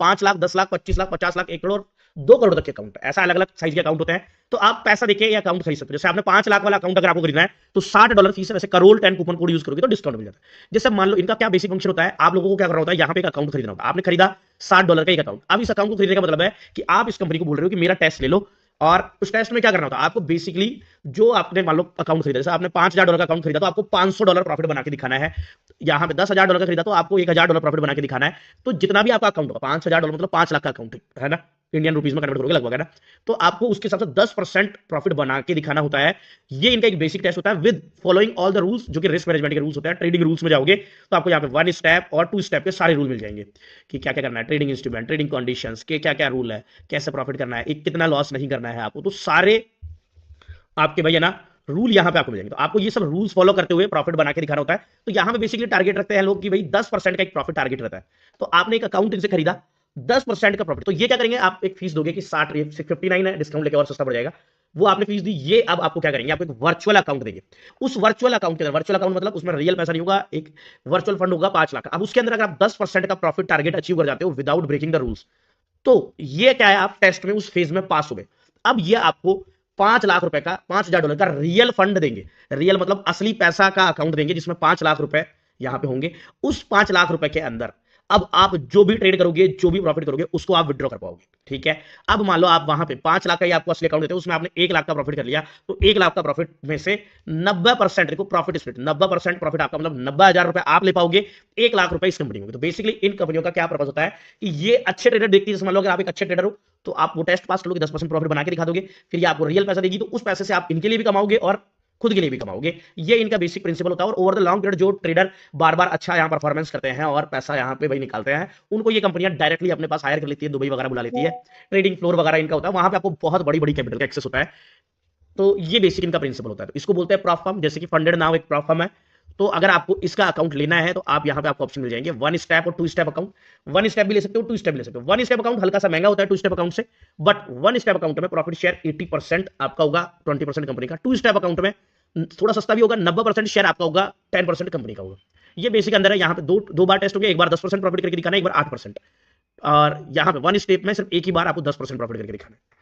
5 लाख, 10 लाख, 25 लाख, 50 लाख, 1 करोड़, 2 करोड़ तक के अकाउंट, ऐसा अलग अलग साइज के अकाउंट होते हैं। तो आप पैसा देके ये अकाउंट खरीद सकते हो। जैसे आपने 5 लाख वाला अकाउंट अगर आपको खरीदना है तो $60 फीस है, वैसे करोल 10 कूपन कोड यूज करोगे तो डिस्काउंट मिल जाता है। जैसे मान लो इनका क्या बेसिक फंक्शन होता है, आप लोगों को क्या करना होता है, यहाँ पे एक अकाउंट खरीदना होता है। आपने खरीदा $60 का एक अकाउंट। अब इस अकाउंट को खरीदने का मतलब है कि आप इस कंपनी को बोल रहे हो कि मेरा टेस्ट ले लो, और उस टेस्ट में क्या करना होता है आपको, बेसिकली जो आपने मान लो अकाउंट खरीदा, जैसे आपने $5000 का अकाउंट खरीदा तो आपको $500 प्रॉफिट बना के दिखाना है। यहाँ पे $10,000 का खरीदा तो आपको $1000 प्रॉफिट बना के दिखाना है। तो जितना भी आपका अकाउंट होगा, $5000 मतलब 5 लाख का अकाउंट है ना, इंडियन रुपीज में कन्वर्ट करोगे लगभग, है ना। तो आपको उसके हिसाब से 10% प्रॉफिट बना के दिखाना होता है। ये इनका एक बेसिक टेस्ट होता है with following all the rules, जो कि रिस्क मैनेजमेंट के रूल्स होते हैं। ट्रेडिंग रूल्स में जाओगे तो आपको यहाँ पे 1 स्टेप और 2 स्टेप के सारे रूल मिल जाएंगे कि क्या क्या करना है, ट्रेडिंग इंस्ट्रूमेंट, ट्रेडिंग कंडीशंस के क्या क्या रूल है, कैसे प्रॉफिट करना है, एक कितना लॉस नहीं करना है आपको, तो सारे आपके भैया ना रूल यहाँ पे आपको मिलेंगे। तो आपको ये सब रूल्स फॉलो करते हुए प्रॉफिट बना के दिखाना होता है। तो यहाँ पे बेसिकली टारगेट रखते हैं लोग कि भाई 10% का एक प्रॉफिट टारगेट रहता है। तो आपने एक अकाउंट इनसे खरीदा, 10% का प्रॉफिट, तो ये क्या करेंगे, आप एक फीस दोगे कि 59 है, डिस्काउंट लेके और सस्ता पड़ जाएगा, वो आपने फीस दी। ये अब आपको क्या करेंगे, आपको एक वर्चुअल अकाउंट देंगे। उस वर्चुअल अकाउंट के अंदर, वर्चुअल अकाउंट मतलब उसमें रियल पैसा नहीं होगा, एक वर्चुअल फंड होगा 5 लाख। अब उसके अंदर अगर आप 10% का प्रॉफिट टारगेट अचीव कर जाते हो विदाउट ब्रेकिंग द रूल्स, तो ये क्या है, आप टेस्ट में उस फेज में पास हो गए। अब ये आपको 5 लाख रुपए का, $5000 का रियल फंड देंगे। रियल मतलब असली पैसा का अकाउंट देंगे जिसमें 5 लाख रुपए यहां पे होंगे। उस 5 लाख रुपए के अंदर अब आप जो भी ट्रेड करोगे, जो भी प्रॉफिट करोगे, उसको आप विड्रॉ कर पाओगे। ठीक है। अब मान लो आप वहां पे 5 लाख का ही आपको असली अकाउंट देते हो, उसमें आपने 1 लाख का प्रॉफिट कर लिया, तो 1 लाख का प्रॉफिट में से 90%, देखो प्रॉफिट स्प्लिट, 90% प्रॉफिट आपका मतलब 90,000 रुपए आप ले पाओगे, 1 लाख रुपए इस कंपनी में। तो बेसिकली इन कंपनियों का क्या पर्पज होता है कि ये अच्छे ट्रेडर देखती है। जैसे मान लो अगर आप एक अच्छे ट्रेडर हो तो आप वो टेस्ट पास करोगे, 10% प्रॉफिट बना के दिखा दोगे, फिर ये आपको रियल पैसा देगी, तो उस पैसे से आप इनके लिए भी कमाओगे और खुद के लिए भी कमाओगे। ये इनका बेसिक प्रिंसिपल होता है। और ओवर द लॉन्ग पीरियड जो ट्रेडर बार बार अच्छा यहाँ परफॉर्मेंस करते हैं और पैसा यहाँ पे भाई निकालते हैं, उनको ये कंपनियां डायरेक्टली अपने पास हायर कर लेती है, दुबई वगैरह बुला लेती है, ट्रेडिंग फ्लोर वगैरह इनका होता है, वहां पे आपको बहुत बड़ी बड़ी कैपिटल का एक्सेस होता है। तो ये बेसिक इनका प्रिंसिपल होता है। तो इसको बोलते हैं प्रॉप फर्म, जैसे कि फंडेड नाउ एक प्रॉप फर्म है। तो अगर आपको इसका अकाउंट लेना है तो आप यहाँ पे आपको ऑप्शन मिल जाएंगे 1 स्टेप और 2 स्टेप अकाउंट। 1 स्टेप भी ले सकते हो, 2 स्टेप भी ले सकते हो। 1 स्टेप अकाउंट हल्का सा महंगा होता है 2 स्टेप अकाउंट से, बट 1 स्टेप अकाउंट में प्रॉफिट शेयर 80% आपका होगा, 20% कंपनी का। 2 स्टेप अकाउंट में थोड़ा सस्ता भी होगा, 90% शेयर आपका होगा, 10% कंपनी का होगा। ये बेसिक अंदर है। यहाँ पे दो बार टेस्ट हो गया, एक बार 10% प्रॉफिट करके दिखाना है, एक बार 8%। और यहाँ पे 1 स्टेप में सिर्फ एक ही बार आपको 10% प्रॉफिट करके दिखाना है।